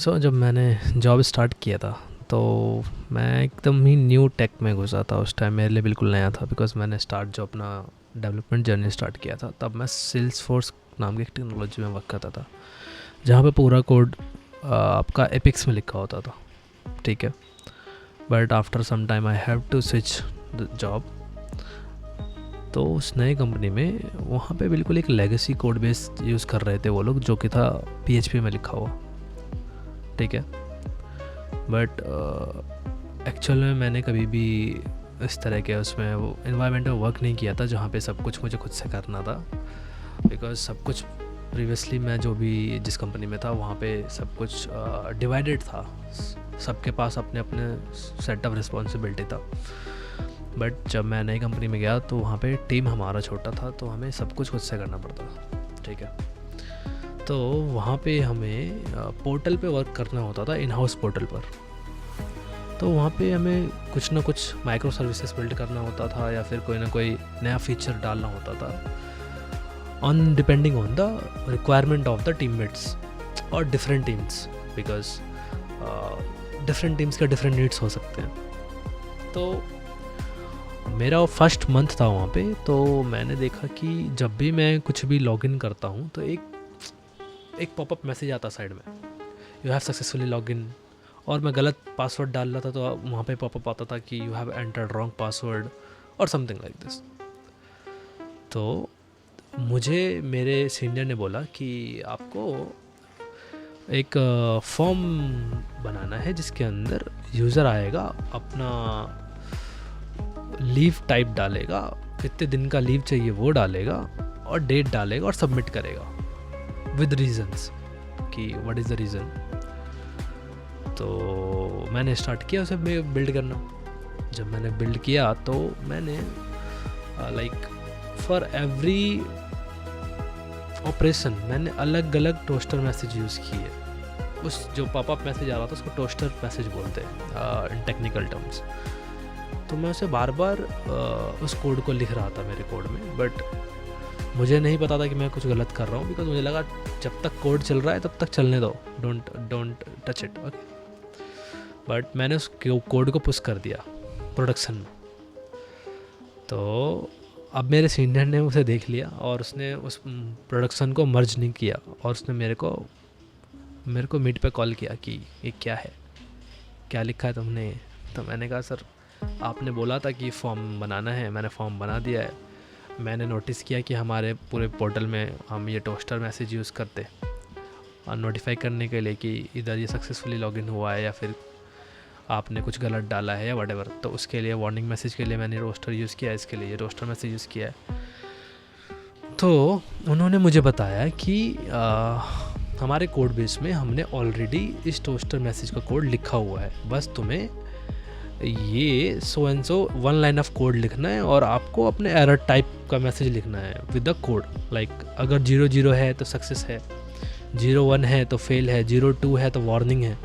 जब मैंने job start किया था तो मैं एकदम ही न्यू टेक में घुसा था। उस टाइम मेरे लिए बिल्कुल नया था बिकॉज मैंने स्टार्ट जो अपना डेवलपमेंट जर्नी स्टार्ट किया था तब मैं सेल्स फोर्स नाम की एक टेक्नोलॉजी में वर्क करता था, जहाँ पे पूरा कोड आपका एपिक्स में लिखा होता था। ठीक है, but after some time I have to switch the job. तो उस नए कंपनी में वहाँ पे बिल्कुल एक लेगेसी कोड बेस यूज़ कर रहे थे वो लोग, जो कि था PHP में लिखा हुआ। ठीक है, बट एक्चुअल में मैंने कभी भी इस तरह के उसमें वो इन्वायरमेंट में वर्क नहीं किया था जहाँ पे सब कुछ मुझे खुद से करना था। बिकॉज सब कुछ प्रीवियसली मैं जो भी जिस कंपनी में था वहाँ पे सब कुछ डिवाइडेड था, सबके पास अपने अपने सेट ऑफ रिस्पॉन्सिबिलिटी था। बट जब मैं नई कंपनी में गया तो वहाँ पे टीम हमारा छोटा था, तो हमें सब कुछ खुद से करना पड़ता था। ठीक है, तो वहाँ पे हमें पोर्टल पे वर्क करना होता था, इन हाउस पोर्टल पर। तो वहाँ पे हमें कुछ ना कुछ माइक्रो सर्विसेज बिल्ड करना होता था या फिर कोई ना कोई नया फीचर डालना होता था on depending on the requirement of the teammates और different teams, because different teams के डिफरेंट नीड्स हो सकते हैं। तो मेरा फर्स्ट मंथ था वहाँ पे, तो मैंने देखा कि जब भी मैं कुछ भी लॉगिन करता हूँ तो एक पॉपअप मैसेज आता साइड में, यू हैव सक्सेसफुली लॉगिन, और मैं गलत पासवर्ड डाल रहा था तो वहाँ पे पॉपअप आता था कि you have entered wrong password और समथिंग लाइक दिस। तो मुझे मेरे सीनियर ने बोला कि आपको एक फॉर्म बनाना है जिसके अंदर यूज़र आएगा, अपना लीव टाइप डालेगा, कितने दिन का लीव चाहिए वो डालेगा और डेट डालेगा और सबमिट करेगा विद रीजंस कि व्हाट इज़ द रीज़न। तो मैंने स्टार्ट किया उसे बिल्ड करना। जब मैंने बिल्ड किया तो मैंने लाइक फॉर एवरी ऑपरेशन मैंने अलग अलग टोस्टर मैसेज यूज़ किए। उस जो पॉपअप मैसेज आ रहा था उसको टोस्टर मैसेज बोलते हैं इन टेक्निकल टर्म्स। तो मैं उसे बार बार उस कोड को लिख रहा था मेरे कोड में, बट मुझे नहीं पता था कि मैं कुछ गलत कर रहा हूँ, बिकॉज मुझे लगा जब तक कोड चल रहा है तब तक चलने दो, don't touch it. Okay, but मैंने उस कोड को पुश कर दिया प्रोडक्शन में। तो अब मेरे सीनियर ने उसे देख लिया और उसने उस प्रोडक्शन को मर्ज नहीं किया, और उसने मेरे को मीट पे कॉल किया कि ये क्या है, क्या लिखा है तुमने। तो मैंने कहा सर आपने बोला था कि फॉर्म बनाना है, मैंने फॉर्म बना दिया है। मैंने नोटिस किया कि हमारे पूरे पोर्टल में हम ये टोस्टर मैसेज यूज़ करते और नोटिफाई करने के लिए कि इधर ये सक्सेसफुली लॉगिन हुआ है या फिर आपने कुछ गलत डाला है या व्हाटएवर। तो उसके लिए वार्निंग मैसेज के लिए मैंने रोस्टर यूज़ किया है, इसके लिए ये रोस्टर मैसेज यूज़ किया है। तो उन्होंने मुझे बताया कि हमारे कोड बेस में हमने ऑलरेडी इस टोस्टर मैसेज का कोड लिखा हुआ है, बस तुम्हें ये so and so 1 line of code लिखना है और आपको अपने एरर टाइप का मैसेज लिखना है विद द कोड। लाइक अगर 0 है तो सक्सेस है, 0 है तो फेल है, 0 है तो वार्निंग है।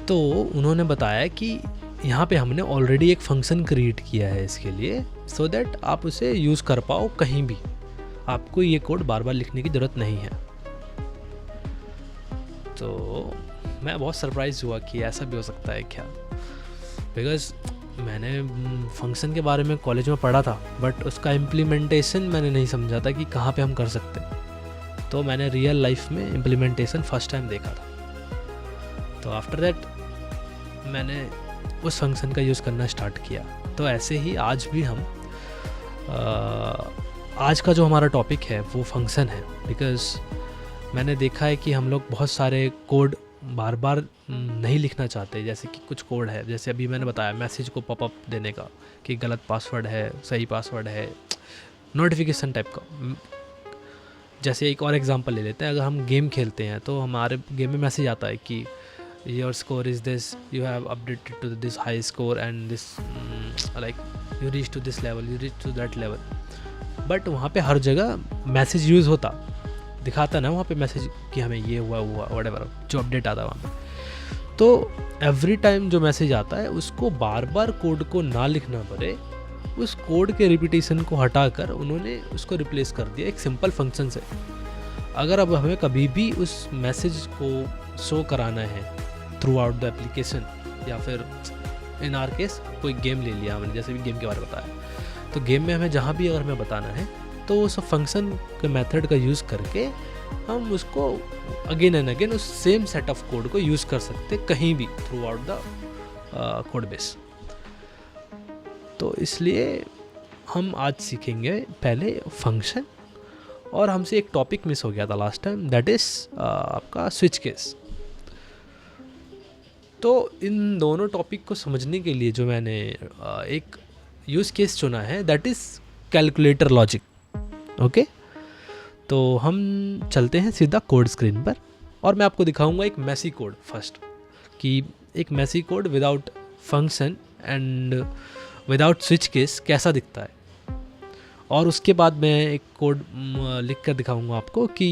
तो उन्होंने बताया कि यहाँ पे हमने ऑलरेडी एक फंक्शन क्रिएट किया है इसके लिए, सो दैट आप उसे यूज़ कर पाओ कहीं भी, आपको ये कोड बार बार लिखने की ज़रूरत नहीं है। तो मैं बहुत सरप्राइज हुआ कि ऐसा भी हो सकता है क्या, बिकॉज मैंने फंक्शन के बारे में कॉलेज में पढ़ा था, बट उसका इम्प्लीमेंटेशन मैंने नहीं समझा था कि कहाँ पे हम कर सकते हैं। तो मैंने रियल लाइफ में इम्प्लीमेंटेशन फर्स्ट टाइम देखा था। तो आफ्टर दैट मैंने उस फंक्शन का यूज़ करना स्टार्ट किया। तो ऐसे ही आज भी हम आज का जो हमारा टॉपिक है वो फंक्शन है, बिकॉज मैंने देखा है कि हम लोग बहुत सारे कोड बार बार नहीं लिखना चाहते। जैसे कि कुछ कोड है, जैसे अभी मैंने बताया मैसेज को पॉपअप देने का कि गलत पासवर्ड है, सही पासवर्ड है, नोटिफिकेशन टाइप का। जैसे एक और एग्जांपल ले लेते हैं, अगर हम गेम खेलते हैं तो हमारे गेम में मैसेज आता है कि your score is this, you have updated to this high score and this like you reach to this level, you reach to that level. But वहाँ पे हर जगह मैसेज यूज़ होता दिखाता ना वहाँ पे मैसेज कि हमें ये हुआ व्हाटएवर जो अपडेट आता है वहाँ पे। तो एवरी टाइम जो मैसेज आता है उसको बार बार कोड को ना लिखना पड़े, उस कोड के रिपीटेशन को हटाकर उन्होंने उसको रिप्लेस कर दिया एक सिंपल फंक्शन से। अगर अब हमें कभी भी उस मैसेज को शो कराना है थ्रू आउट द एप्लीकेशन, या फिर इन आर केस कोई गेम ले लिया हमने, जैसे भी गेम के बारे में बताया, तो गेम में हमें जहाँ भी अगर हमें बताना है तो उस फंक्शन के मेथड का यूज़ करके हम उसको अगेन एंड अगेन उस सेम सेट ऑफ कोड को यूज़ कर सकते कहीं भी through out the code base. तो इसलिए हम आज सीखेंगे पहले फंक्शन, और हमसे एक टॉपिक मिस हो गया था लास्ट टाइम, दैट इज़ आपका स्विच केस। तो इन दोनों टॉपिक को समझने के लिए जो मैंने एक यूज़ केस चुना है, that is calculator logic. Okay, तो हम चलते हैं सीधा कोड स्क्रीन पर, और मैं आपको दिखाऊंगा एक मैसी कोड फर्स्ट, कि एक messy code without function and without switch case कैसा दिखता है, और उसके बाद मैं एक कोड लिख कर दिखाऊंगा आपको कि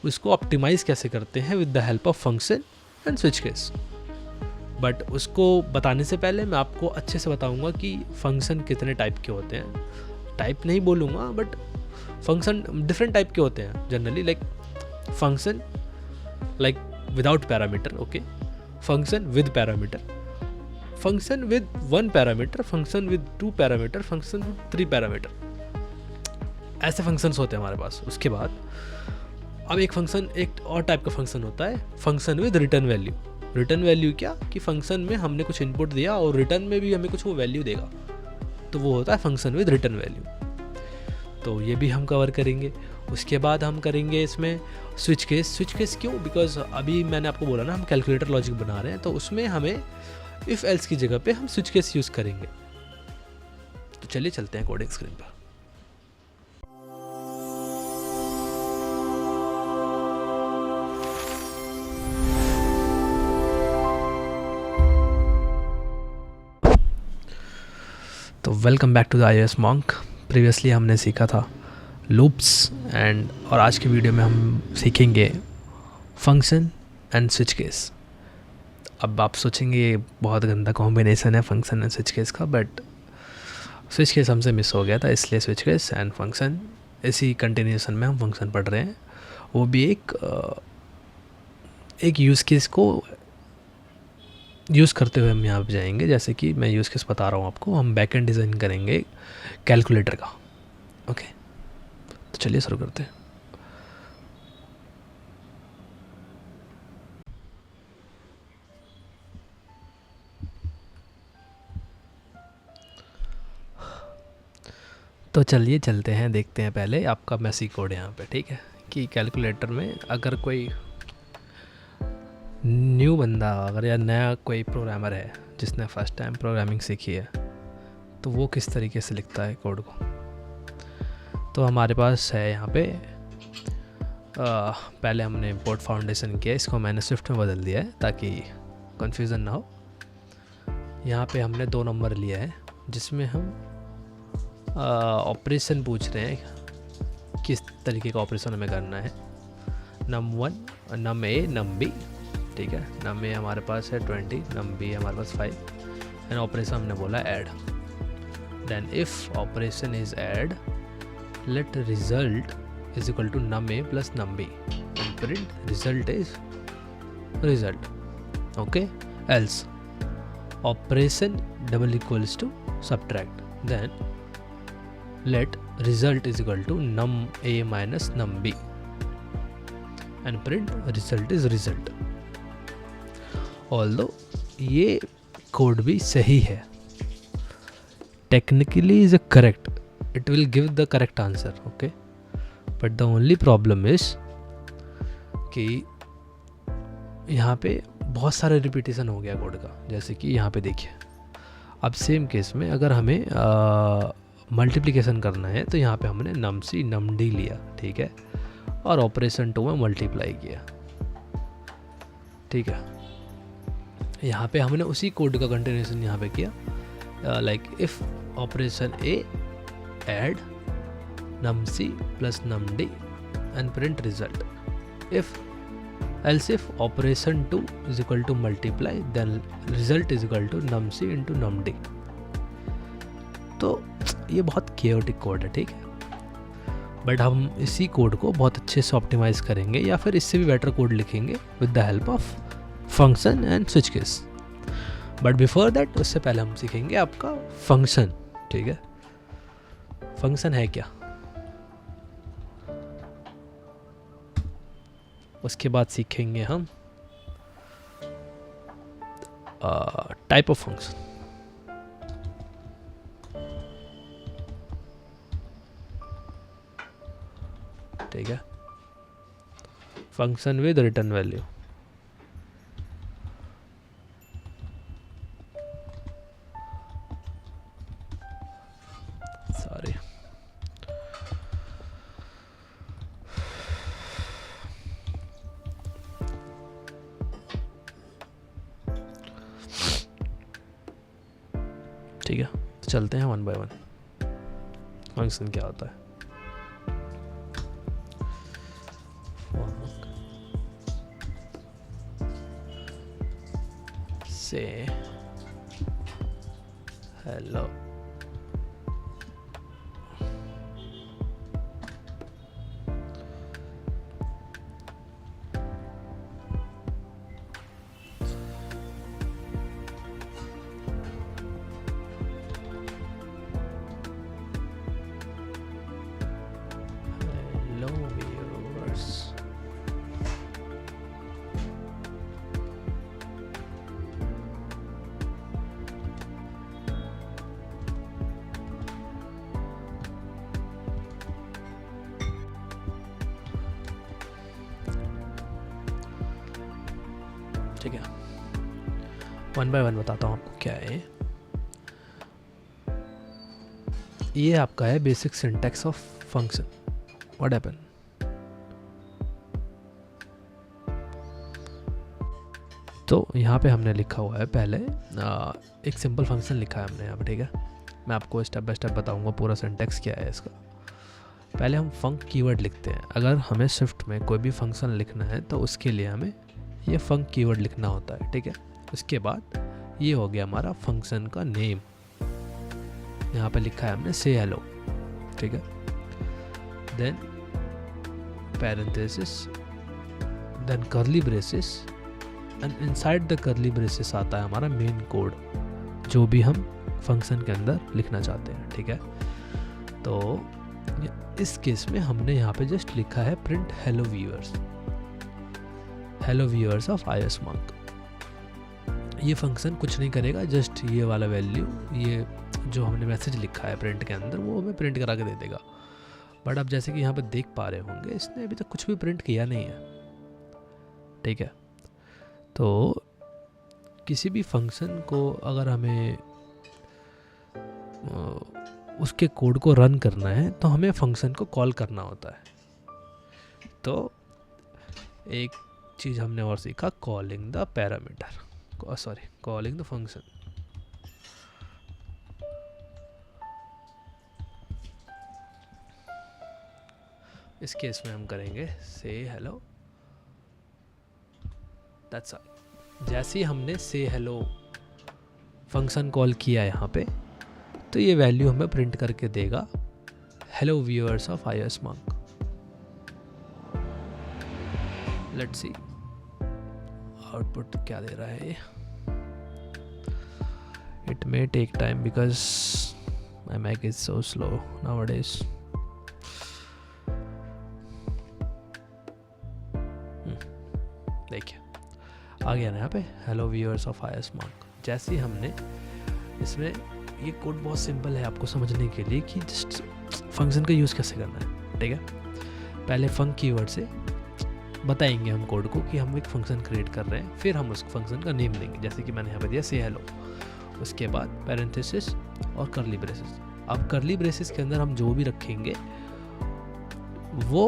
उसको ऑप्टिमाइज़ कैसे करते हैं with the help of function and switch case. But उसको बताने से पहले मैं आपको अच्छे से बताऊंगा कि फंक्शन कितने टाइप के होते हैं। टाइप नहीं बोलूँगा, बट फंक्शन डिफरेंट टाइप के होते हैं generally, like function like without parameter, okay, function with parameter, function with 1 parameter, function with 2 parameter, function with 3 parameter, ऐसे फंक्शंस होते हैं हमारे पास। उसके बाद अब एक फंक्शन, एक और टाइप का फंक्शन होता है function with return value. Return value क्या, कि फंक्शन में हमने कुछ इनपुट दिया और रिटर्न में भी हमें कुछ वो वैल्यू देगा, तो वो होता है फंक्शन विद रिटर्न वैल्यू। तो ये भी हम कवर करेंगे। उसके बाद हम करेंगे इसमें स्विच केस। स्विच केस क्यों, बिकॉज अभी मैंने आपको बोला ना हम कैलकुलेटर लॉजिक बना रहे हैं, तो उसमें हमें इफ़ एल्स की जगह पे हम स्विच केस यूज़ करेंगे। तो चलिए चलते हैं कोडिंग स्क्रीन पर। तो welcome back to the iOS Monk। Previously हमने सीखा था लूप्स एंड, और आज की वीडियो में हम सीखेंगे फंक्शन एंड स्विच केस। अब आप सोचेंगे ये बहुत गंदा कॉम्बिनेशन है फंक्शन एंड स्विच केस का, बट स्विच केस हमसे मिस हो गया था, इसलिए स्विच केस एंड फंक्शन इसी कंटिन्यूशन में हम फंक्शन पढ़ रहे हैं। वो भी एक यूज़ केस को यूज़ करते हुए हम यहाँ पे जाएंगे। जैसे कि मैं यूज़ केस बता रहा हूँ आपको, हम बैकएंड डिज़ाइन करेंगे कैलकुलेटर का। ओके, तो चलिए शुरू करते हैं। तो चलिए चलते हैं, देखते हैं पहले आपका मैसी कोड यहाँ पे, ठीक है, कि कैलकुलेटर में अगर कोई न्यू बंदा अगर या नया कोई प्रोग्रामर है जिसने फर्स्ट टाइम प्रोग्रामिंग सीखी है, तो वो किस तरीके से लिखता है कोड को। तो हमारे पास है यहाँ पे पहले हमने इंपोर्ट फाउंडेशन किया, इसको मैंने स्विफ्ट में बदल दिया है ताकि कन्फ्यूज़न ना हो। यहाँ पे हमने 2 नंबर लिया है जिसमें हम ऑपरेशन पूछ रहे हैं, किस तरीके का ऑपरेशन हमें करना है। num1, num a, num b, ठीक है। num a हमारे पास है 20, num b हमारे पास 5, एंड ऑपरेशन हमने बोला add. Then if operation is add, let result is equal to num a plus num b and print result is result. Okay, else operation double equals to subtract, then let result is equal to num a minus num b and print result is result। although ये code भी सही है, technically is correct, it will give the correct answer, okay, but the only problem is कि यहाँ पे बहुत सारे repetition हो गया कोड का। जैसे कि यहाँ पे देखिए, अब सेम केस में अगर हमें मल्टीप्लिकेशन करना है तो यहाँ पे हमने num c num d लिया, ठीक है, और ऑपरेशन 2 में मल्टीप्लाई किया, ठीक है। यहाँ पे हमने उसी कोड का कंटिन्यूशन यहाँ पे किया, like if operation a add num c plus num d and print result, if else if operation 2 is equal to multiply, then result is equal to num c into num d। तो ये बहुत chaotic code है, ठीक है। But हम इसी code को बहुत अच्छे से ऑप्टिमाइज़ करेंगे या फिर इससे भी बेटर कोड लिखेंगे with the help of function and switch case. But before that, उससे पहले हम सीखेंगे आपका फंक्शन। ठीक है, फंक्शन है क्या, उसके बाद सीखेंगे हम टाइप ऑफ फंक्शन। ठीक है, function with return value. Sorry, ठीक है, तो चलते हैं वन बाय वन। फंक्शन क्या होता है? से हेलो, viewers, ठीक है, वन बाय वन बताता हूँ आपको क्या है। ये आपका है basic syntax of function. What happen, तो यहाँ पे हमने लिखा हुआ है पहले एक सिंपल फंक्शन लिखा है हमने यहाँ पे। ठीक है, मैं आपको स्टेप बाय स्टेप बताऊंगा पूरा सिंटैक्स क्या है इसका। पहले हम फंक कीवर्ड लिखते हैं। अगर हमें स्विफ्ट में कोई भी फंक्शन लिखना है तो उसके लिए हमें ये फंक कीवर्ड लिखना होता है। ठीक है, उसके बाद ये हो गया हमारा फंक्शन का नेम। यहाँ पे लिखा है हमने से हेलो। ठीक है, then parenthesis, then curly braces, and inside the curly braces आता है हमारा मेन कोड, जो भी हम फंक्शन के अंदर लिखना चाहते हैं। ठीक है, तो इस केस में हमने यहाँ पे जस्ट लिखा है print hello viewers, hello viewers of iOS Monk। ये फंक्शन कुछ नहीं करेगा, जस्ट ये वाला वैल्यू, ये जो हमने मैसेज लिखा है प्रिंट के अंदर, वो हमें प्रिंट करा के दे देगा। बट आप जैसे कि यहाँ पे देख पा रहे होंगे, इसने अभी तक कुछ भी प्रिंट किया नहीं है। ठीक है, तो किसी भी फंक्शन को अगर हमें उसके कोड को रन करना है तो हमें फंक्शन को कॉल करना होता है। तो एक चीज़ हमने और सीखा, calling the parameter, sorry calling the function. इस केस में हम करेंगे से हेलो, दैट्स ऑल। जैसे ही हमने से हेलो फंक्शन कॉल किया यहाँ पे, तो ये वैल्यू हमें प्रिंट करके देगा hello viewers of iOS Monk। Let's see output क्या दे रहा है। It may take time because my Mac is so slow nowadays. देखिए आ गया ना यहाँ पे hello viewers of iOS Monk। जैसे ही हमने इसमें, ये कोड बहुत सिंपल है आपको समझने के लिए कि जस्ट फंक्शन का यूज़ कैसे करना है। ठीक है, पहले फंक कीवर्ड से बताएंगे हम कोड को कि हम एक फंक्शन क्रिएट कर रहे हैं, फिर हम उस फंक्शन का नेम देंगे, जैसे कि मैंने यहाँ पे दिया से हेलो। उसके बाद पैरेंथेसिस और कर्ली ब्रेसेस। अब कर्ली ब्रेसेस के अंदर हम जो भी रखेंगे वो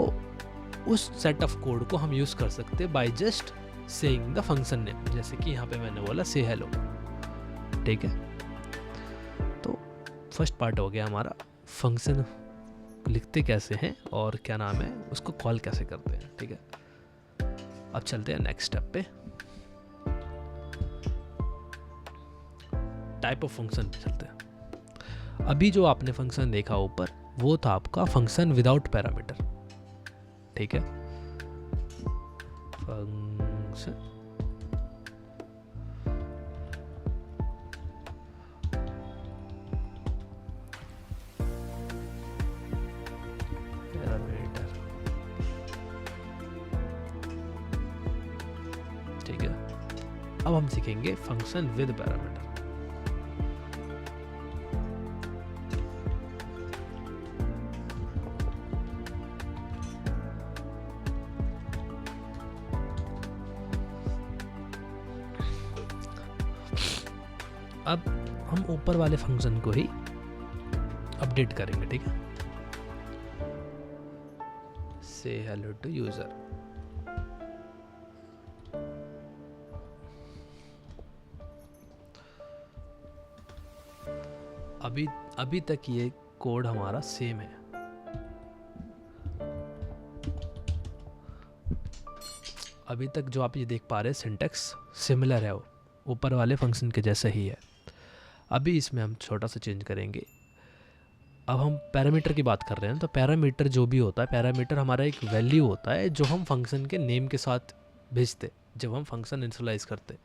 उस सेट ऑफ कोड को हम यूज़ कर सकते हैं by just saying the function name, जैसे कि यहाँ पे मैंने बोला से हेलो। ठीक है, तो फर्स्ट पार्ट हो गया हमारा फंक्शन लिखते कैसे हैं और क्या नाम है उसको कॉल कैसे करते हैं। ठीक है, अब चलते हैं नेक्स्ट स्टेप पे, टाइप ऑफ फंक्शन पे चलते हैं। अभी जो आपने फंक्शन देखा ऊपर, वो था आपका फंक्शन विदाउट पैरामीटर, ठीक है। फंक्शन पैरामीटर, ठीक है। अब हम सीखेंगे फंक्शन विद पैरामीटर। अब हम ऊपर वाले फंक्शन को ही अपडेट करेंगे, ठीक है। से हेलो टू यूजर, अभी तक ये कोड हमारा सेम है। अभी तक जो आप ये देख पा रहे हैं सिंटैक्स सिमिलर है, वो ऊपर वाले फंक्शन के जैसा ही है। अभी इसमें हम छोटा सा चेंज करेंगे। अब हम पैरामीटर की बात कर रहे हैं, तो पैरामीटर जो भी होता है, पैरामीटर हमारा एक वैल्यू होता है जो हम फंक्शन के नेम के साथ भेजते जब हम फंक्शन इनिशियलाइज करते।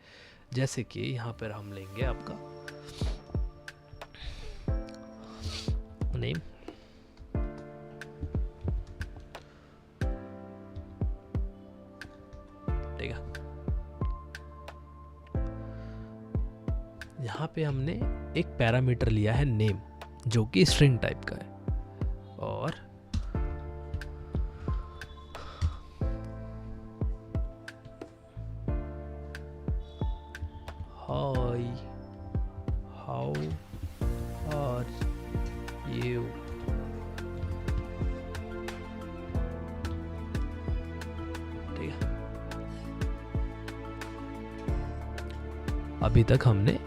जैसे कि यहाँ पर हम लेंगे आपका नेम, ठीक है। यहाँ पे हमने एक पैरामीटर लिया है नेम, जो कि स्ट्रिंग टाइप का है, और हाय हाउ आर यू, ठीक है। अभी तक हमने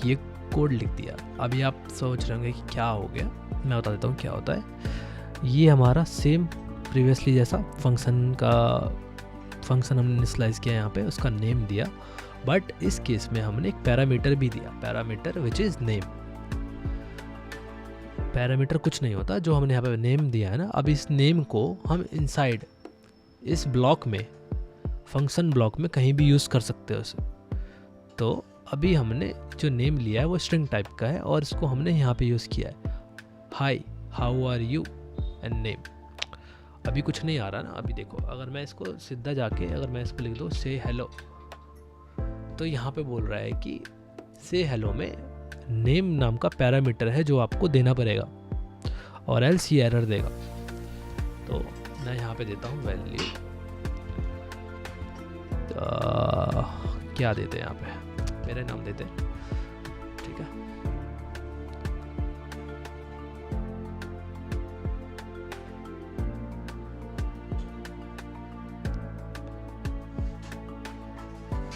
ये कोड लिख दिया। अभी आप सोच रहे होंगे कि क्या हो गया, मैं बता देता हूँ क्या होता है। ये हमारा सेम प्रीवियसली जैसा फंक्शन हमने इनिशियलाइज किया, यहाँ पे उसका नेम दिया, बट इस केस में हमने एक पैरामीटर भी दिया, parameter which is name. Parameter कुछ नहीं होता, जो हमने यहाँ पे नेम दिया है ना, अब इस नेम को हम इनसाइड इस ब्लॉक में, फंक्शन ब्लॉक में कहीं भी यूज़ कर सकते हो उसे। तो अभी हमने जो नेम लिया है वो स्ट्रिंग टाइप का है, और इसको हमने यहाँ पे यूज़ किया है, hi how are you and name. अभी कुछ नहीं आ रहा ना। अभी देखो, अगर मैं इसको सीधा जाके अगर मैं इसको लिख दूँ से हेलो, तो यहाँ पे बोल रहा है कि से हेलो में नेम नाम का पैरामीटर है जो आपको देना पड़ेगा, और एल्स ये एरर देगा। तो मैं यहाँ पे देता हूँ वैल्यू, क्या देते हैं यहाँ पे, मेरा नाम देते हैं, ठीक है।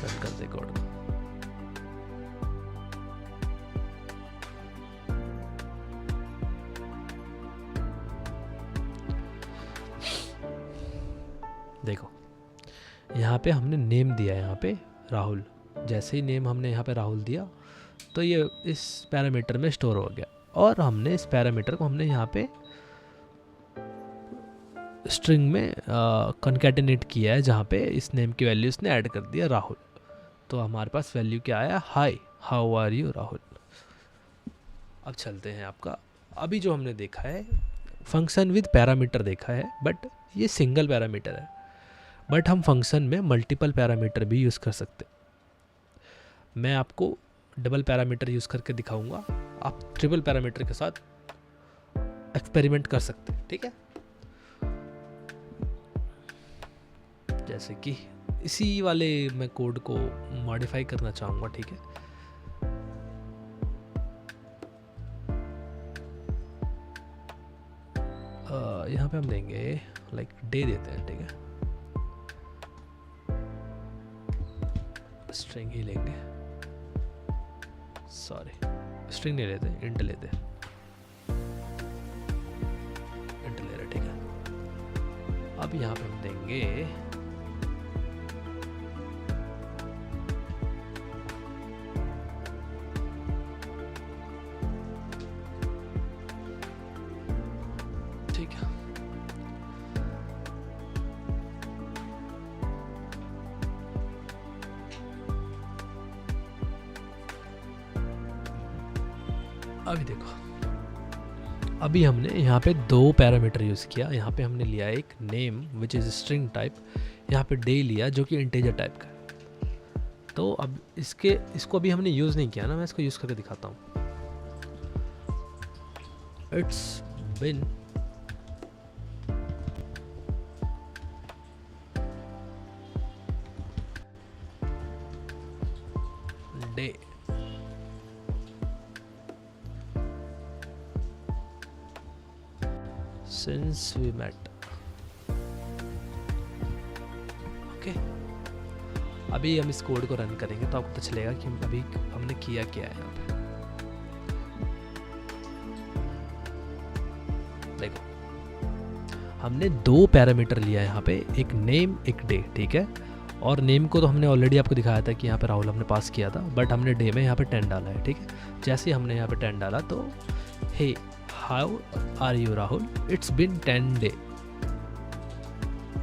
रन कर दे कोड। देखो यहाँ पे हमने नेम दिया है, यहाँ पे राहुल। जैसे ही नेम हमने यहाँ पे राहुल दिया, तो ये इस पैरामीटर में स्टोर हो गया, और हमने इस पैरामीटर को हमने यहाँ पे स्ट्रिंग में कॉन्कैटिनेट किया है, जहाँ पे इस नेम की वैल्यू इसने ऐड कर दिया राहुल। तो हमारे पास वैल्यू क्या आया, hi how are you Rahul. अब चलते हैं आपका, अभी जो हमने देखा है फंक्शन विद पैरामीटर देखा है, बट ये सिंगल पैरामीटर है, बट हम फंक्शन में मल्टीपल पैरामीटर भी यूज़ कर सकते। मैं आपको डबल पैरामीटर यूज़ करके दिखाऊंगा, आप ट्रिपल पैरामीटर के साथ एक्सपेरिमेंट कर सकते हैं, ठीक है। जैसे कि इसी वाले मैं कोड को मॉडिफाई करना चाहूँगा, ठीक है। यहाँ पे हम देंगे लाइक डे देते हैं, ठीक है। स्ट्रिंग ही लेंगे, सॉरी स्ट्रिंग नहीं लेते, इंट लेते, इंट ले रहे, ठीक है। अब यहाँ पे हम देंगे अभी देखो, अभी हमने यहाँ पे दो पैरामीटर यूज़ किया। यहाँ पे हमने लिया एक name which is string type, यहाँ पे डे लिया जो कि इंटीजर टाइप का है। तो अब इसको अभी हमने यूज़ नहीं किया ना, मैं इसको यूज़ करके दिखाता हूँ। It's been day since we met। Okay, अभी हम इस कोड को रन करेंगे तो आपको पता चलेगा कि अभी हमने किया क्या है। यहाँ पे देखो, हमने दो पैरामीटर लिया है यहाँ पे, एक नेम एक डे, ठीक है। और नेम को तो हमने ऑलरेडी आपको दिखाया था कि यहाँ पे राहुल हमने पास किया था, बट हमने डे में यहाँ पे 10 डाला है, ठीक है। जैसे ही हमने यहाँ पे 10 डाला तो hey how are you Rahul, it's been 10 day,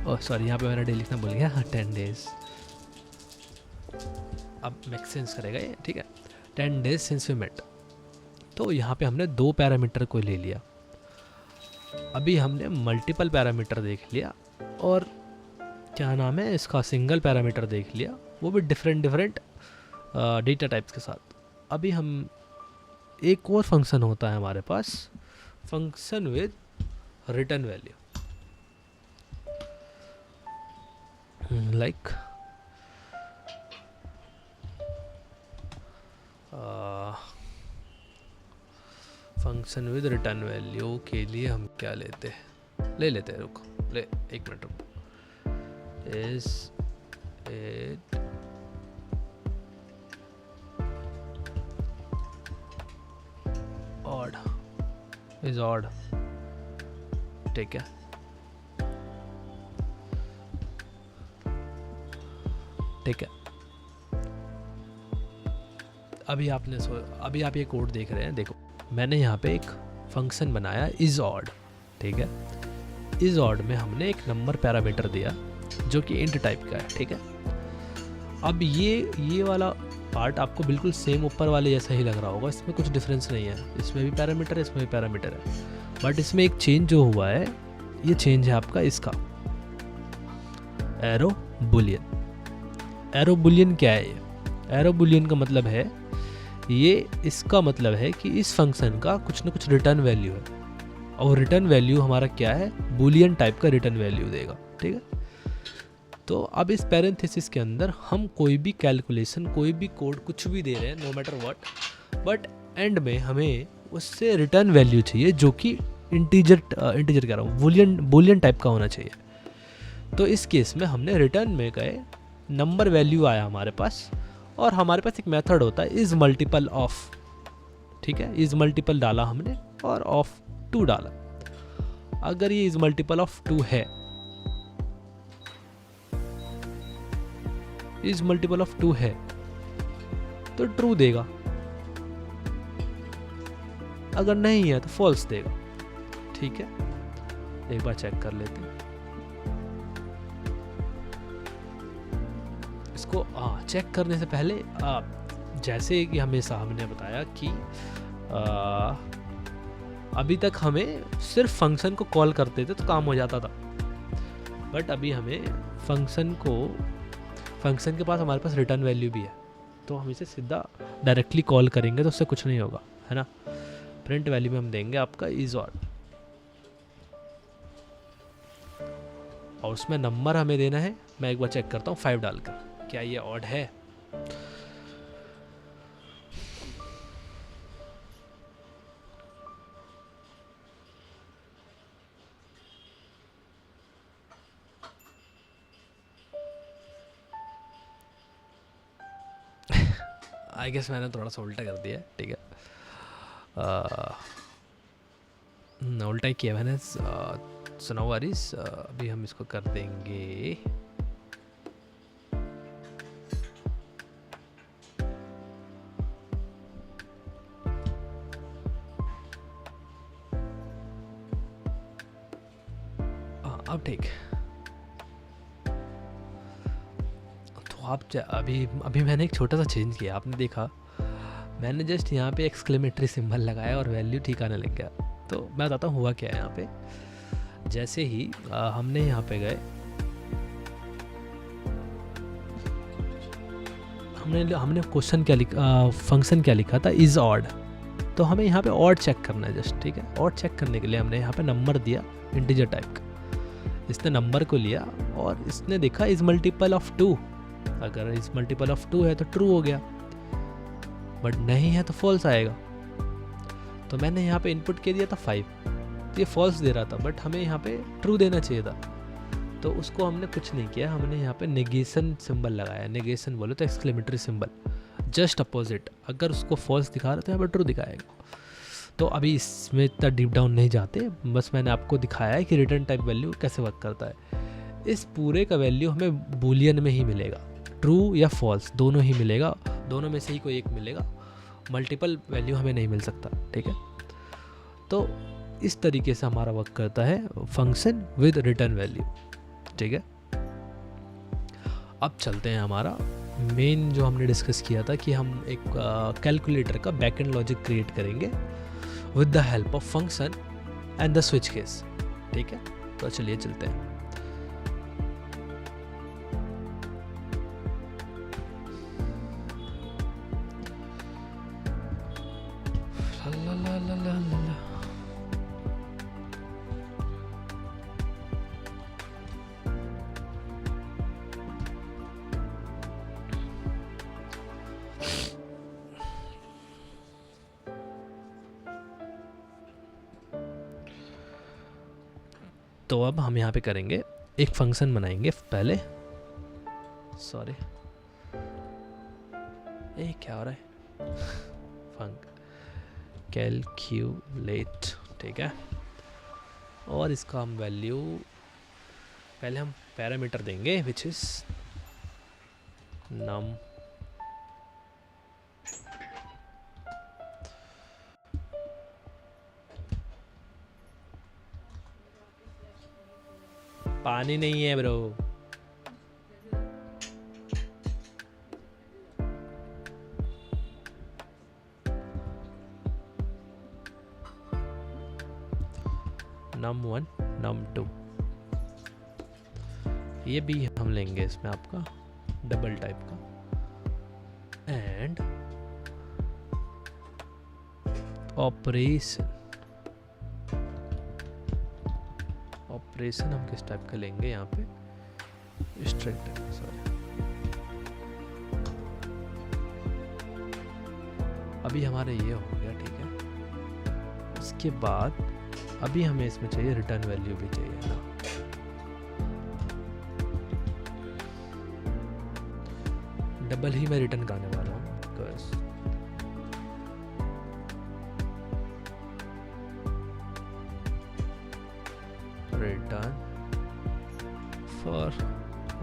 oh sorry यहाँ पे मैंने डे लिखना भूल गया, 10 डेज। अब मेक सेंस करेगा ये, ठीक है। 10 डेज सिंस वी मेट। तो यहाँ पे हमने दो पैरामीटर को ले लिया। अभी हमने मल्टीपल पैरामीटर देख लिया और क्या नाम है इसका, सिंगल पैरामीटर देख लिया, वो भी डिफरेंट डेटा टाइप्स के साथ। अभी हम एक और फंक्शन होता है हमारे पास, function with return value, like function with return value के लिए हम क्या लेते हैं, ले लेते हैं, रुको ले एक मिनट रुको। Is it odd? Is odd, ठीक है। ठीक है, अभी आप ये कोड देख रहे हैं। देखो, मैंने यहाँ पे एक फंक्शन बनाया इज ऑड, ठीक है। इज ऑड में हमने एक नंबर पैरामीटर दिया जो कि इंट टाइप का है, ठीक है। अब ये वाला पार्ट आपको बिल्कुल सेम ऊपर वाले जैसा ही लग रहा होगा, इसमें कुछ डिफरेंस नहीं है। इसमें भी पैरामीटर है, इसमें भी पैरामीटर है, बट इसमें एक चेंज जो हुआ है, ये चेंज है आपका इसका एरो बुलियन। एरो बुलियन क्या है? ये एरो बुलियन का मतलब है, ये इसका मतलब है कि इस फंक्शन का कुछ ना कुछ रिटर्न वैल्यू है, और रिटर्न वैल्यू हमारा क्या है, बुलियन टाइप का रिटर्न वैल्यू देगा, ठीक है। तो अब इस पैरेंथेसिस के अंदर हम कोई भी कैलकुलेशन, कोई भी कोड, कुछ भी दे रहे हैं, no matter what, but end में हमें उससे रिटर्न वैल्यू चाहिए जो कि इंटीजर कह रहा हूँ, बुलियन टाइप का होना चाहिए। तो इस केस में हमने रिटर्न में गए, नंबर वैल्यू आया हमारे पास, और हमारे पास एक मेथड होता है इज़ मल्टीपल ऑफ, ठीक है। इज़ मल्टीपल डाला हमने और ऑफ 2 डाला। अगर ये इज़ मल्टीपल ऑफ 2 है, इज मल्टीपल ऑफ 2 है तो ट्रू देगा, अगर नहीं है तो फॉल्स देगा, ठीक है। एक बार चेक कर लेते हैं इसको। चेक करने से पहले जैसे कि हमेशा हमने बताया कि अभी तक हमें सिर्फ फंक्शन को कॉल करते थे तो काम हो जाता था, बट अभी हमें फंक्शन के पास हमारे पास रिटर्न वैल्यू भी है, तो हम इसे सीधा डायरेक्टली कॉल करेंगे तो उससे कुछ नहीं होगा, है ना। प्रिंट वैल्यू में हम देंगे आपका इज ऑड, और उसमें नंबर हमें देना है। मैं एक बार चेक करता हूँ 5 डालकर, क्या ये ऑड है? आई गेस मैंने थोड़ा सा उल्टा कर दिया, ठीक है। उल्टा ही किया मैंने, सुनो वारिस। अभी हम इसको कर देंगे अब ठीक। तो आप अभी मैंने एक छोटा सा चेंज किया, आपने देखा मैंने जस्ट यहाँ पे एक्सक्लेमेटरी सिंबल लगाया और वैल्यू ठीक आने लग गया। तो मैं बताता हूँ हुआ क्या है यहाँ पे। जैसे ही हमने यहाँ पे गए, हमने क्वेश्चन क्या लिखा, फंक्शन क्या लिखा था, इज़ ऑड। तो हमें यहाँ पे ऑड चेक करना है जस्ट, ठीक है। ऑड चेक करने के लिए हमने यहाँ पे नंबर दिया इंटीजर टाइप का। इसने नंबर को लिया और इसने देखा इज़ मल्टीपल ऑफ 2। अगर इज़ मल्टीपल ऑफ 2 है तो ट्रू हो गया, बट नहीं है तो फॉल्स आएगा। तो मैंने यहाँ पे इनपुट के दिया था 5, तो ये फॉल्स दे रहा था, बट हमें यहाँ पे ट्रू देना चाहिए था। तो उसको हमने कुछ नहीं किया, हमने यहाँ पे नेगेशन सिंबल लगाया। नेगेशन बोले तो एक्सक्लेमेटरी सिंबल, जस्ट अपोजिट। अगर उसको फॉल्स दिखा रहा तो यहाँ पर ट्रू दिखाएगा। तो अभी इसमें इतना डीप डाउन नहीं जाते, बस मैंने आपको दिखाया है कि रिटर्न टाइप वैल्यू कैसे वर्क करता है। इस पूरे का वैल्यू हमें बूलियन में ही मिलेगा, ट्रू या फॉल्स दोनों ही मिलेगा, दोनों में से ही कोई एक मिलेगा। मल्टीपल वैल्यू हमें नहीं मिल सकता, ठीक है। तो इस तरीके से हमारा वर्क करता है फंक्शन विद रिटर्न वैल्यू, ठीक है। अब चलते हैं हमारा मेन जो हमने डिस्कस किया था कि हम एक कैलकुलेटर का बैकएंड लॉजिक क्रिएट करेंगे with the help of function and the switch case, ठीक है। तो चलिए चलते हैं। तो अब हम यहाँ पे करेंगे, एक फंक्शन बनाएंगे पहले। सॉरी, ये क्या हो रहा है, फंक कैलक्यूलेट, ठीक है। और इसका हम वैल्यू, पहले हम पैरामीटर देंगे विच इज नम। पानी नहीं है ब्रो। num1 num2, ये भी हम लेंगे इसमें आपका डबल टाइप का। एंड ऑपरेशन, ऑपरेशन हम किस टाइप का लेंगे यहाँ पे, स्ट्रिंग टाइप, सॉरी। अभी हमारा ये हो गया, ठीक है। उसके बाद अभी हमें इसमें चाहिए रिटर्न वैल्यू भी चाहिए ना। डबल ही मैं रिटर्न करने वाला हूँ बिकॉज रिटर्न फॉर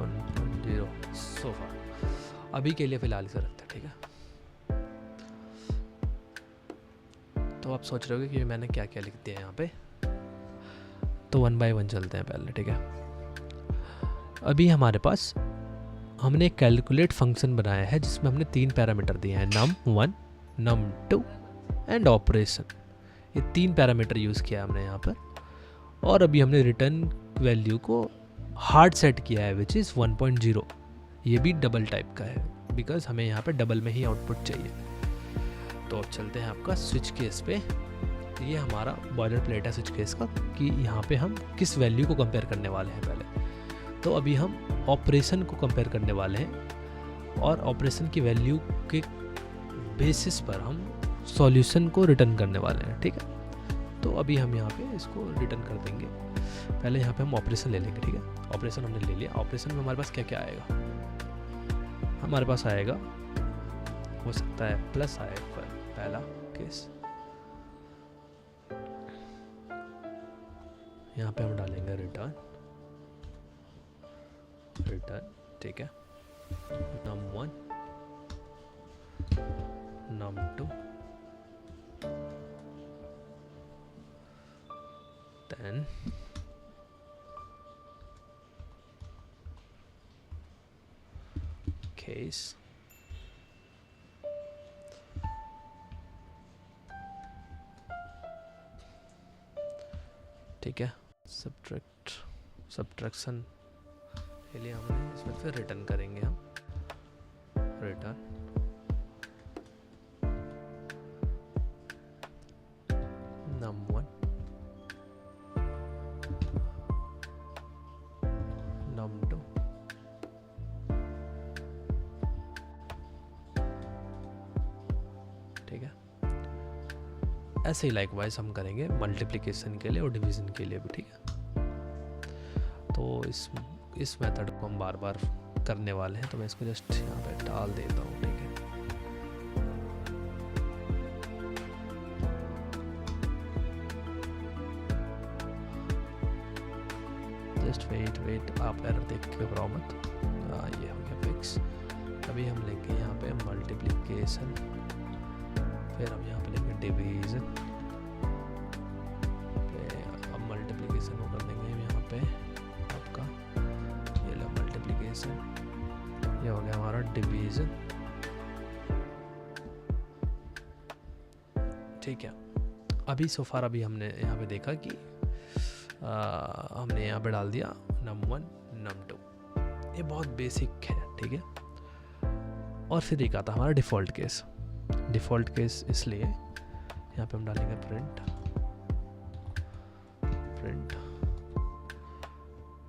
1.0 सो फार। अभी के लिए फिलहाल इसे रखते हैं, ठीक है। तो आप सोच रहे होगे कि मैंने क्या क्या लिख दिया यहाँ पे, तो 1 बाय 1 चलते हैं पहले, ठीक है। अभी हमारे पास हमने एक कैलकुलेट फंक्शन बनाया है जिसमें हमने 3 पैरामीटर दिए हैं, num1 num2 एंड ऑपरेशन। ये 3 पैरामीटर यूज़ किया हमने यहाँ पर। और अभी हमने रिटर्न वैल्यू को हार्ड सेट किया है विच इज़ 1.0। ये भी डबल टाइप का है बिकॉज हमें यहाँ पे डबल में ही आउटपुट चाहिए। तो अब चलते हैं आपका स्विच केस पे। ये हमारा बॉयलर प्लेट है स्विच केस का कि यहाँ पे हम किस वैल्यू को कंपेयर करने वाले हैं पहले। तो अभी हम ऑपरेशन को कंपेयर करने वाले हैं और ऑपरेशन की वैल्यू के बेसिस पर हम सॉल्यूशन को रिटर्न करने वाले हैं, ठीक है। तो अभी हम यहाँ पे इसको रिटर्न कर देंगे। पहले यहाँ पे हम ऑपरेशन ले लेंगे, ठीक है। ऑपरेशन हमने ले लिया। ऑपरेशन में हमारे पास क्या क्या आएगा, हमारे पास आएगा, हो सकता है प्लस आए पहला केस। यहाँ पे हम डालेंगे रिटर्न, ठीक है। num1 num2 then case ठीक है। सब्ट्रैक्शन के लिए हमने इसमें फिर रिटर्न करेंगे हम रिटर्न num1 num2 ठीक है। ऐसे ही लाइकवाइज हम करेंगे मल्टीप्लिकेशन के लिए और डिवीज़न के लिए भी, ठीक है। तो इस मेथड को हम बार बार करने वाले हैं, तो मैं इसको जस्ट यहाँ पे डाल देता हूँ, ठीक है। जस्ट वेट आप एरर देख के घबराओ मत। ये हो गया फिक्स। अभी हम लेंगे यहाँ पे मल्टीप्लिकेशन, फिर हम यहाँ पे लेंगे डिवीज़न, अब मल्टीप्लिकेशन को कर देंगे यहाँ पे आपका, ये लो मल्टीप्लिकेशन, ये हो गया हमारा डिवीज़न, ठीक है। अभी सो फार अभी हमने यहाँ पे देखा कि हमने यहाँ पे डाल दिया num1 num2, ये बहुत बेसिक है, ठीक है। और फिर एक आता हमारा डिफ़ॉल्ट केस, इसलिए यहाँ पे हम डालेंगे प्रिंट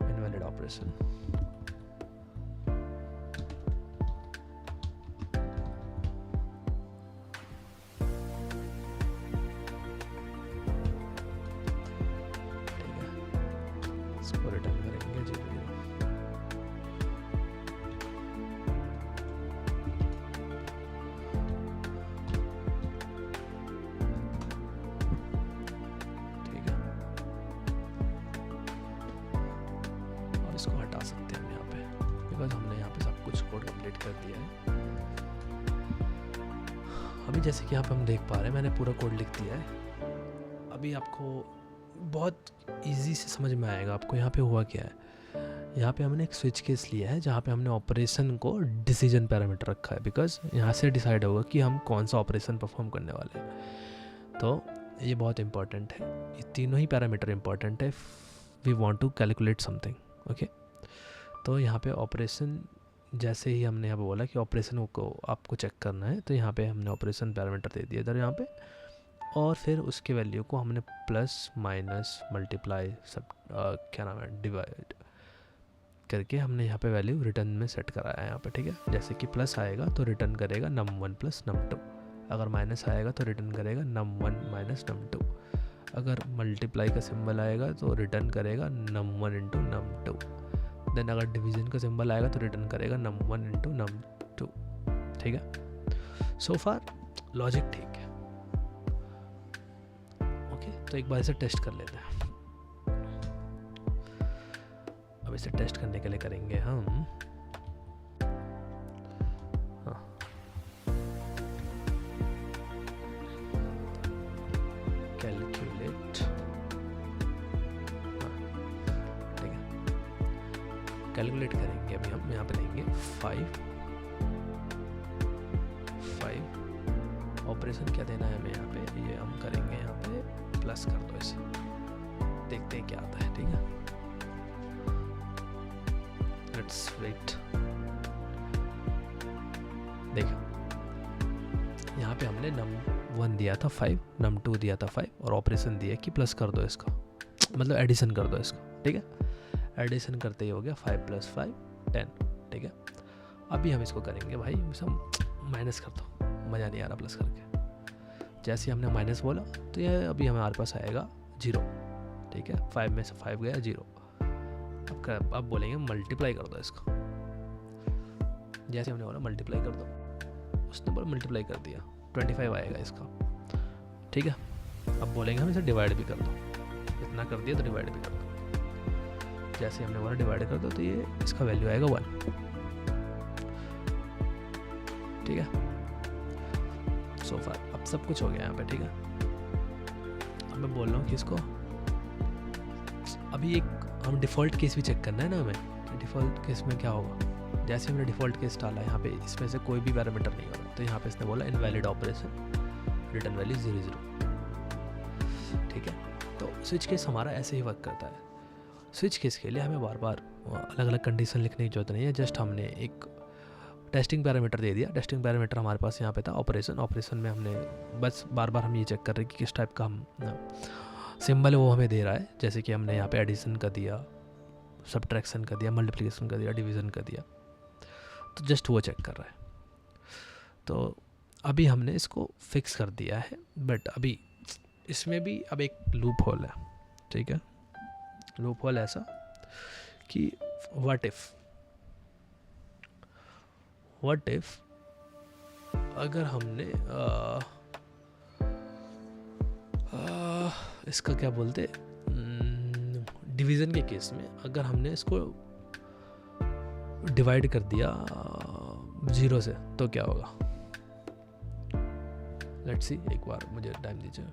इनवैलिड ऑपरेशन, ठीक है। इसको रिटर्न करेंगे 0 0। इसको हटा सकते हैं हम यहाँ पे, बिकॉज हमने यहाँ पे सब कुछ कोड कंप्लीट कर दिया है। अभी जैसे कि यहाँ पे हम देख पा रहे हैं, मैंने पूरा कोड लिख दिया है। अभी आपको बहुत इजी से समझ में आएगा आपको यहाँ पे हुआ क्या है। यहाँ पे हमने एक स्विच केस लिया है जहाँ पे हमने ऑपरेशन को डिसीजन पैरामीटर रखा है, बिकॉज यहाँ से डिसाइड होगा कि हम कौन सा ऑपरेशन परफॉर्म करने वाले हैं। तो ये बहुत इंपॉर्टेंट है, ये तीनों ही पैरामीटर इंपॉर्टेंट है। We want to calculate something, okay. तो यहाँ पे ऑपरेशन, जैसे ही हमने यहाँ पे बोला कि ऑपरेशन को आपको चेक करना है, तो यहाँ पे हमने ऑपरेशन पैरामीटर दे दिया इधर यहाँ पे, और फिर उसके वैल्यू को हमने प्लस माइनस मल्टीप्लाई सब क्या नाम है डिवाइड करके हमने यहाँ पे वैल्यू रिटर्न में सेट कराया है यहाँ पे, ठीक है। जैसे कि प्लस आएगा तो रिटर्न करेगा num1 प्लस num2, अगर माइनस आएगा तो रिटर्न करेगा num1 माइनस num2, अगर मल्टीप्लाई का सिंबल आएगा तो रिटर्न करेगा num1 इंटू num2, देन अगर डिवीज़न का सिंबल आएगा तो रिटर्न करेगा num1 इंटू num2, ठीक है। सो फार लॉजिक ठीक है, ओके। तो एक बार इसे टेस्ट कर लेते हैं। अब इसे टेस्ट करने के लिए करेंगे हम कैलकुलेट, ठीक है। कैलकुलेट करेंगे अभी हम यहाँ पे लेंगे 5 ऑपरेशन क्या देना है हमें यहाँ पे, ये हम करेंगे यहाँ पे प्लस कर दो इसे, देखते हैं क्या आता है, ठीक है। Let's wait. देखो यहाँ पे हमने num1 दिया था 5, num2 दिया था 5, और ऑपरेशन दिया कि प्लस कर दो इसका, मतलब एडिशन कर दो इसका, ठीक है। एडिशन करते ही हो गया 5 + 5 10, ठीक है। अभी हम इसको करेंगे भाई सब माइनस कर दो, मज़ा नहीं आ रहा प्लस करके। जैसे ही हमने माइनस बोला तो ये अभी हमारे पास आएगा 0, ठीक है। 5 में से 5 गया 0। अब बोलेंगे मल्टीप्लाई कर दो इसको। जैसे हमने बोला मल्टीप्लाई कर दो, उसने बोला मल्टीप्लाई कर दिया, 25 आएगा इसका, ठीक है। अब बोलेंगे हम इसे डिवाइड भी कर दो, इतना कर दिया तो डिवाइड भी कर दो। जैसे हमने बोला डिवाइड कर दो तो ये इसका वैल्यू आएगा 1, ठीक है। सो फार अब सब कुछ हो गया यहाँ पे, ठीक है। अब मैं बोल रहा हूँ कि इसको अभी एक हम डिफ़ॉल्ट केस भी चेक करना है ना हमें, कि डिफ़ॉल्ट केस में क्या होगा। जैसे हमने डिफ़ॉल्ट केस डाला यहाँ पे, इसमें से कोई भी पैरामीटर नहीं होगा, तो यहाँ पे इसने बोला इनवैलिड ऑपरेशन, रिटर्न वैल्यू 0 0, ठीक है। तो स्विच केस हमारा ऐसे ही वर्क करता है। स्विच केस के लिए हमें बार बार अलग अलग कंडीशन लिखने की जरूरत नहीं है, जस्ट हमने एक टेस्टिंग पैरामीटर दे दिया। टेस्टिंग पैरामीटर हमारे पास यहाँ पे था ऑपरेशन में हमने बस बार बार हम ये चेक कर रहे हैं कि किस टाइप का हम सिंबल है वो हमें दे रहा है। जैसे कि हमने यहाँ पे एडिशन का दिया, सब्ट्रैक्शन का दिया, मल्टीप्लिकेशन का दिया, डिवीज़न का दिया, तो जस्ट वो चेक कर रहा है। तो अभी हमने इसको फिक्स कर दिया है, बट अभी इसमें भी अब एक लूप होल है, ठीक है। लूप होल ऐसा कि व्हाट इफ अगर हमने इसका क्या बोलते, डिवीज़न के केस में अगर हमने इसको डिवाइड कर दिया 0 से तो क्या होगा। लेट्स सी, एक बार मुझे टाइम दीजिए।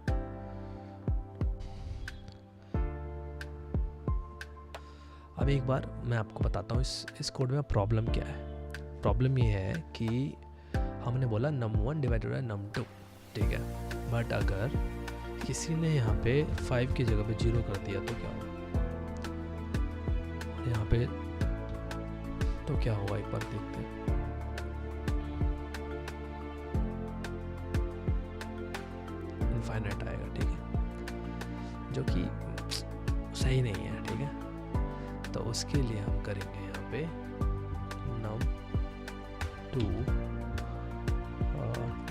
अब एक बार मैं आपको बताता हूँ इस कोड में प्रॉब्लम क्या है। प्रॉब्लम ये है कि हमने बोला num1 डिवाइडेड बाय num2, ठीक है। बट अगर किसी ने यहाँ पे 5 की जगह पे 0 कर दिया तो क्या होगा, यहाँ पे तो क्या होगा एक बार देखते हैं। इनफाइनाइट आएगा, ठीक है, जो कि सही नहीं है, ठीक है। तो उसके लिए हम करेंगे यहाँ पे num2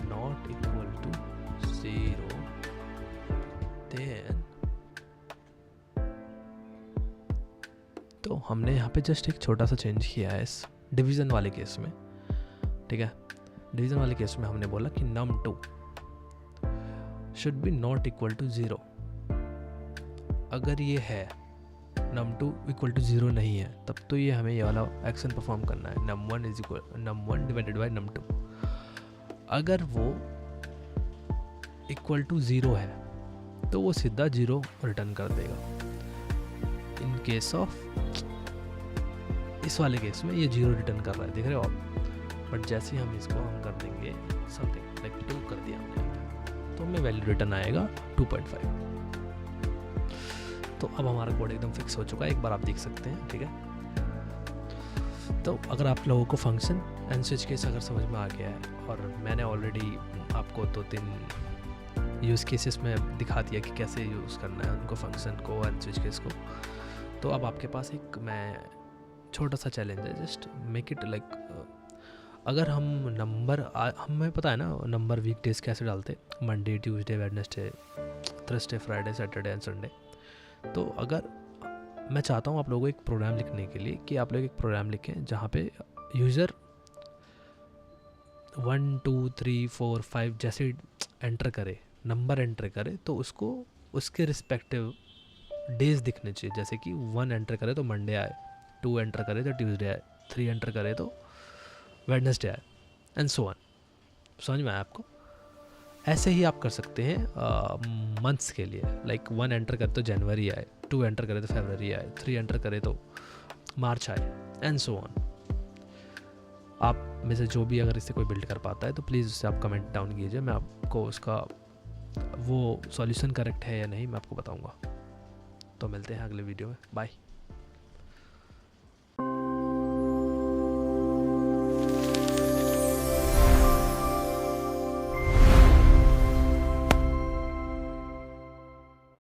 not equal to 0, then तो हमने यहाँ पे जस्ट एक छोटा सा चेंज किया है इस डिवीज़न वाले केस में, ठीक है। डिवीज़न वाले केस में हमने बोला कि num2 should be not equal to 0। अगर ये है num2 इक्वल टू 0 नहीं है, तब तो ये हमें ये वाला एक्शन परफॉर्म करना है, num1 डिवाइडेड बाय num2। अगर वो इक्वल टू 0 है तो वो सीधा 0 रिटर्न कर देगा। इन केस ऑफ इस वाले केस में ये 0 रिटर्न कर रहा है, देख रहे हो आप। बट जैसे ही हम इसको हम कर देंगे समथिंग लाइक 2 कर दिया हमने, तो हमें वैल्यू रिटर्न आएगा 2.5। तो अब हमारा कोड एकदम फिक्स हो चुका है, एक बार आप देख सकते हैं, ठीक है। तो अगर आप लोगों को फंक्शन एंड स्विच केस अगर समझ में आ गया है, और मैंने ऑलरेडी आपको 2-3 यूज़ केसेस में दिखा दिया कि कैसे यूज़ करना है उनको, फंक्शन को एंड स्विच केस को, तो अब आपके पास एक मैं छोटा सा चैलेंज है, जस्ट मेक इट लाइक, अगर हम नंबर हमें पता है ना नंबर वीकडेज कैसे डालते, Monday, Tuesday, Wednesday, Thursday, Friday, Saturday and Sunday. तो अगर मैं चाहता हूँ आप लोगों को एक प्रोग्राम लिखने के लिए कि आप लोग एक प्रोग्राम लिखें जहाँ पे यूज़र 1 2 3 4 5 जैसे एंटर करे, नंबर एंटर करे, तो उसको उसके रिस्पेक्टिव डेज दिखने चाहिए। जैसे कि 1 एंटर करे तो मंडे आए, 2 एंटर करे तो ट्यूसडे आए, 3 एंटर करे तो वेडनेसडे आए, एंड सो ऑन। समझ में आया आपको? ऐसे ही आप कर सकते हैं मंथ्स के लिए, लाइक 1 एंटर करे तो जनवरी आए, 2 एंटर करे तो फरवरी आए, 3 एंटर करे तो मार्च आए, एंड सो ऑन। आप में से जो भी अगर इससे कोई बिल्ड कर पाता है तो प्लीज़ उससे आप कमेंट डाउन कीजिए, मैं आपको उसका वो सॉल्यूशन करेक्ट है या नहीं मैं आपको बताऊंगा। तो मिलते हैं अगले वीडियो में, बाय।